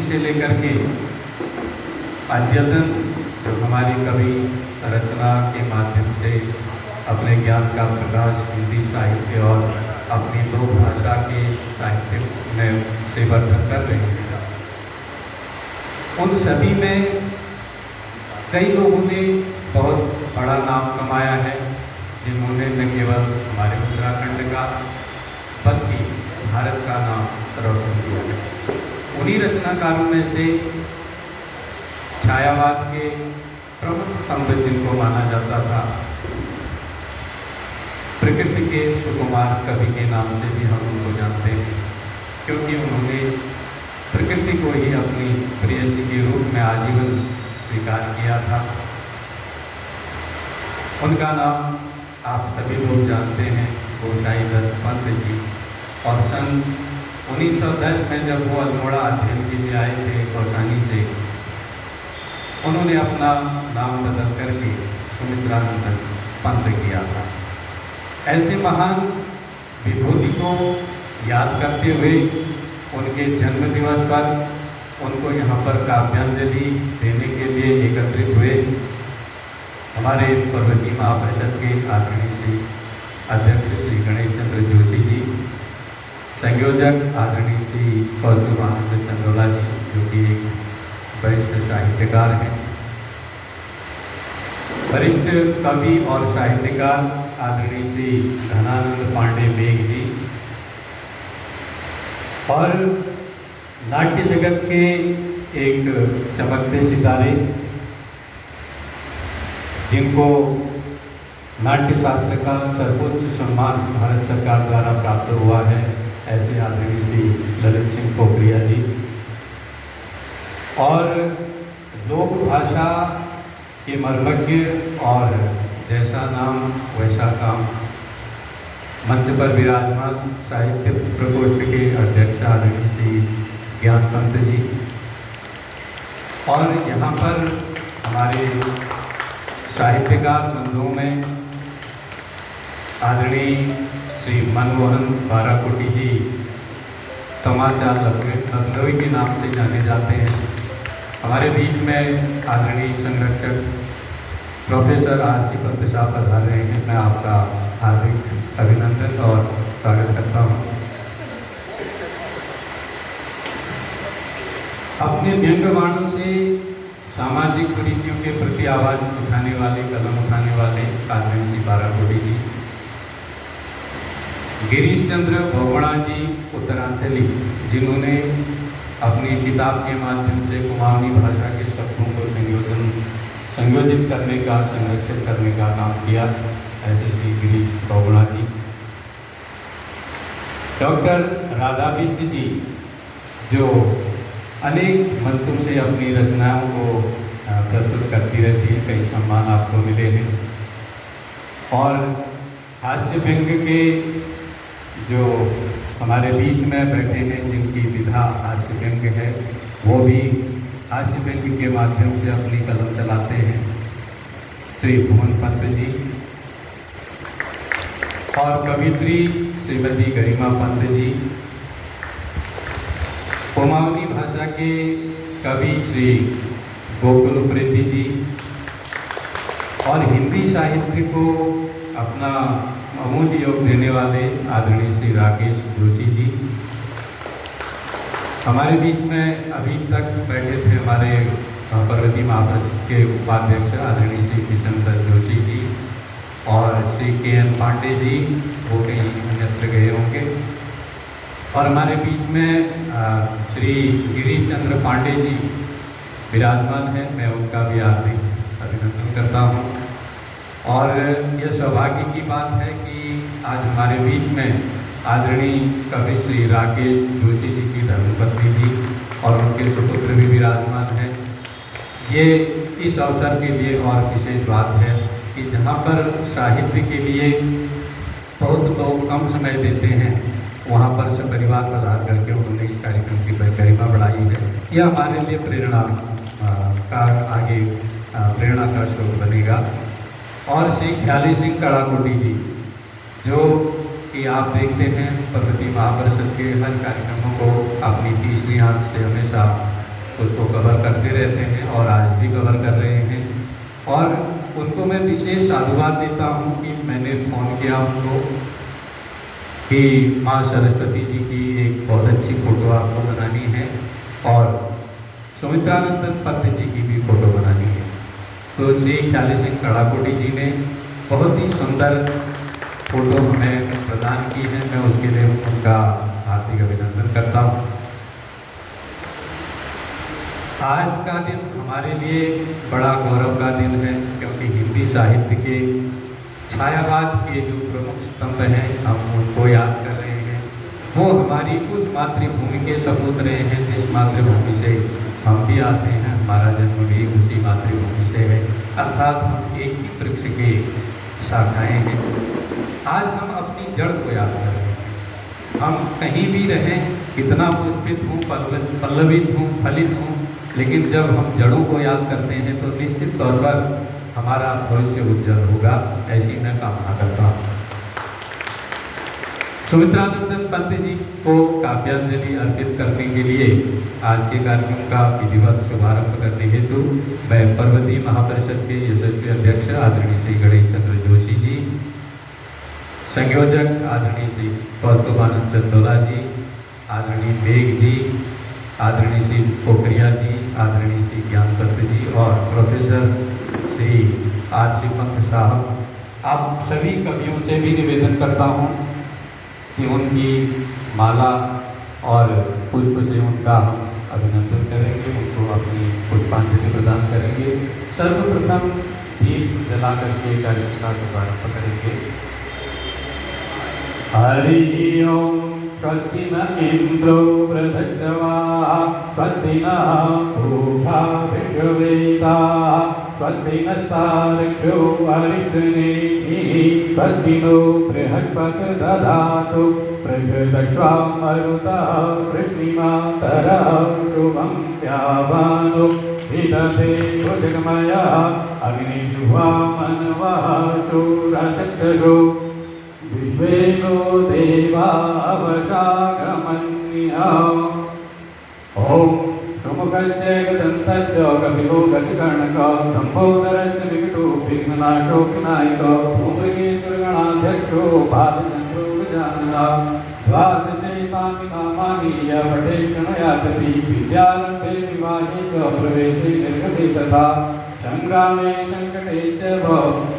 से लेकर के अद्यतन जो हमारी कवि रचना के माध्यम से अपने ज्ञान का प्रकाश हिंदी साहित्य और अपनी दो भाषा के साहित्य में से वर्धन कर रहे हैं, उन सभी में कई लोगों ने बहुत बड़ा नाम कमाया है, जिन्होंने न केवल हमारे उत्तराखंड का बल्कि भारत का नाम रोशन किया है। उन्हीं रचनाकारों में से छायावाद के प्रमुख स्तंभ जिनको माना जाता था, प्रकृति के सुकुमार कवि के नाम से भी हम उनको जानते हैं, क्योंकि उन्होंने प्रकृति को ही अपनी प्रेयसी के रूप में आजीवन स्वीकार किया था। उनका नाम आप सभी लोग जानते हैं, गोसाई दत्त पंत जी। और सन 1910 में जब वो अल्मोड़ा अध्ययन के लिए आए थे कौसानी से, उन्होंने अपना नाम बदल करके सुमित्रानंद पंत किया था। ऐसे महान विभूति को याद करते हुए उनके जन्म दिवस पर उनको यहाँ पर काव्यांजलि देने के लिए एकत्रित हुए हमारे पर्वतीय महापरिषद के आदरणीय श्री अध्यक्ष श्री गणेश चंद्र जोशी जी, संयोजक आदरणीय श्री कौस्तुभ आनंद चंद्रोला जी, जो कि एक वरिष्ठ साहित्यकार हैं, वरिष्ठ कवि और साहित्यकार आदरणीय श्री धनानंद पांडे बेग जी, और नाट्य जगत के एक चमकते सितारे जिनको नाट्य शास्त्र का सर्वोच्च सम्मान भारत सरकार द्वारा प्राप्त हुआ है, ऐसे आदरणीय श्री ललित सिंह पोखरिया जी, और लोक भाषा के मर्मज्ञ और जैसा नाम वैसा काम मंच पर विराजमान साहित्य प्रकोष्ठ के अध्यक्ष आदरणीय श्री ज्ञान पंत जी, और यहाँ पर हमारे साहित्यकार बंधुओं में आदरणीय श्री मनमोहन बाराकोटी जी, समाचार लखनवी के नाम से जाने जाते हैं। हमारे बीच में आदरणीय संरक्षक प्रोफेसर आर.सी. पंत साहब पधार रहे हैं। मैं आपका हार्दिक अभिनंदन और स्वागत करता हूँ। अपने व्यंग्यवाणों से सामाजिक कुरीतियों के प्रति आवाज उठाने वाले, कदम उठाने वाले आदरणीय श्री बाराकोटी जी, गिरीश चंद्र भोगणा जी उत्तरांचली, जिन्होंने अपनी किताब के माध्यम से कुमाऊनी भाषा के शब्दों को संयोजित करने का, संरक्षित करने का काम किया, ऐसे श्री गिरीश भोगणा जी। डॉक्टर राधा बिष्ट जी, जो अनेक मंचों से अपनी रचनाओं को प्रस्तुत करती रहती है, कई सम्मान आपको मिले हैं, और हास्य व्यंग्य के जो हमारे बीच में बैठे हैं, जिनकी विधा हास्य व्यंग्य है, वो भी हास्य व्यंग्य के माध्यम से अपनी कलम चलाते हैं, श्री भुवन पंत जी, और कवित्री श्रीमती गरिमा पंत जी, कुमाऊनी भाषा के कवि श्री गोकुल उप्रेती जी, और हिंदी साहित्य को अपना अमूल्य योग देने वाले आदरणीय श्री राकेश जोशी जी। हमारे बीच में अभी तक बैठे थे हमारे पर्वतीय महापरिषद के उपाध्यक्ष आदरणीय श्री किशन दत्त जोशी जी, और श्री के.एन. पांडे जी, वो कहीं अन्यत्र गए होंगे, और हमारे बीच में श्री गिरीश चंद्र पांडे जी विराजमान हैं। मैं उनका भी हार्दिक अभिनंदन करता हूँ। और यह सौभाग्य की बात है कि आज हमारे बीच में आदरणीय कवि श्री राकेश जोशी जी की धर्मपत्नी जी और उनके सुपुत्र भी विराजमान हैं। ये इस अवसर के लिए और विशेष बात है कि जहाँ पर साहित्य के लिए बहुत लोग कम समय देते हैं, वहाँ पर से परिवार पधार करके उन्होंने इस कार्यक्रम की गरिमा बढ़ाई है। यह हमारे लिए प्रेरणा का आगे प्रेरणा का स्रोत बनेगा। और श्री ख्याली सिंह कड़ाकोटी जी, जो कि आप देखते हैं पर्वतीय महापरिषद के हर कार्यक्रमों को अपनी तीसरी आंख से हमेशा उसको कवर करते रहते हैं और आज भी कवर कर रहे हैं। और उनको मैं विशेष साधुवाद देता हूँ कि मैंने फ़ोन किया उनको कि माँ सरस्वती जी की एक बहुत अच्छी फ़ोटो आपको बनानी है और सुमित्रानंद पंत जी की भी फ़ोटो बनानी है। तो श्री ख्याली सिंह कड़ाकोटी जी ने बहुत ही सुंदर फ़ोटो हमें प्रदान की है। मैं उसके लिए उनका हार्दिक अभिनंदन करता हूँ। आज का दिन हमारे लिए बड़ा गौरव का दिन है, क्योंकि हिंदी साहित्य के छायावाद के जो प्रमुख स्तंभ हैं हम उनको याद कर रहे हैं। वो हमारी उस मातृभूमि के सपूत रहे हैं जिस मातृभूमि से हम भी आते हैं। हमारा जन्म भी उसी मातृभूमि से है, अर्थात हम एक ही वृक्ष के शाखाएँ हैं। आज हम अपनी जड़ को याद कर रहे हैं। हम कहीं भी रहें, कितना पुष्पित हूँ, पल्लवित हूँ, फलित हूँ, लेकिन जब हम जड़ों को याद करते हैं तो निश्चित तौर पर हमारा भविष्य उज्जवल होगा, ऐसी मैं कामना करता हूँ। सुमित्रानंद पंत जी को काव्यांजलि अर्पित करने के लिए आज के कार्यक्रम का विधिवत शुभारंभ करने हेतु मैं पर्वतीय महापरिषद के यशस्वी अध्यक्ष आदरणीय श्री गणेश चंद्र जोशी जी, संयोजक आदरणीय श्री कौस्तुभानंद चंदोला जी, आदरणीय बेग जी, आदरणीय श्री पोखरिया जी, आदरणीय श्री ज्ञानपत जी और प्रोफेसर श्री आर.सी. पंत साहब, आप सभी कवियों से भी निवेदन करता हूँ कि उनकी माला और पुष्प से उनका हम अभिनंदन करेंगे, उनको अपनी पुष्पांजलि प्रदान करेंगे। सर्वप्रथम दीप जला करके कार्यक्रम का शुभारंभ करेंगे। हरि ओम। स्वस्ति न इंद्रो वृद्धश्रवाः, स्वस्ति नः पूषा विश्ववेदाः, स्वस्ति नस्तार्क्ष्यो अरिष्टनेमिः, स्वस्ति नो बृहस्पतिर्दधातु प्रभृतश्वा मरुतः वृष्णिमातरः शुभं द्यावानो विदधे भुजगमयः अग्निजुह्वा मनवः शूरचक्षुषो विश्वेनो देवा अवजागमन्यः। ओम सुमुखस्य गदन्तस्य कपिलो गतिकर्णकः लम्बोदरस्य विकटो विघ्ननाशो विनायकः भूमकेतुर्गणाध्यक्षो भालचन्द्रो गजाननः द्वादशैतानि नामानि य पठेत् शृणुयात् विद्यारम्भे विवाहे च प्रवेशे निर्गते तथा संग्रामे संकटे च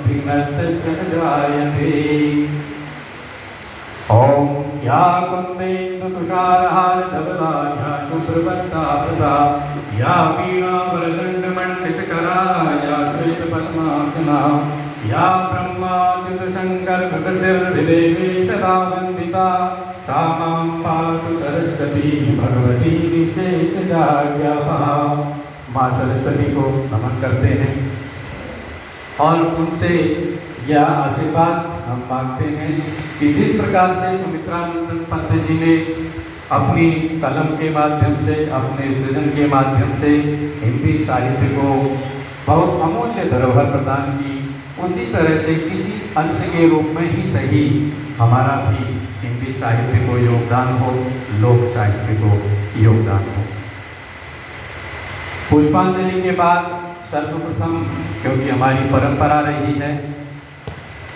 विघ्नस्तस्य न जायते। ओम या कुन्देन्दु तुषारहार धवला या शुभ्रवत्ता प्रदा या वीणा वरदंड मंडितकरा या श्वेत पद्मासना या ब्रह्माच्युत शंकर भगतिर्देवी सदा वंदिता सा मां पातु सरस्वती भगवती विशेषजाज्ञा। माँ सरस्वती को नमन करते हैं और उनसे यह आशीर्वाद हम मांगते हैं कि जिस प्रकार से सुमित्रानंद पंत जी ने अपनी कलम के माध्यम से, अपने सृजन के माध्यम से हिंदी साहित्य को बहुत अमूल्य धरोहर प्रदान की, उसी तरह से किसी अंश के रूप में ही सही हमारा भी हिंदी साहित्य को योगदान हो, लोक साहित्य को योगदान हो। पुष्पांजलि के बाद सर्वप्रथम, क्योंकि हमारी परंपरा रही है,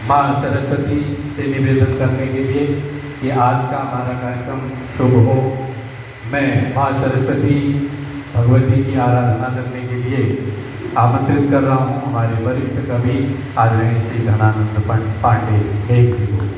माँ सरस्वती से निवेदन करने के लिए कि आज का हमारा कार्यक्रम शुभ हो। मैं माँ सरस्वती भगवती की आराधना करने के लिए आमंत्रित कर रहा हूँ हमारे वरिष्ठ कवि आदरणीय श्री धनानंद पांडे बेग जी को।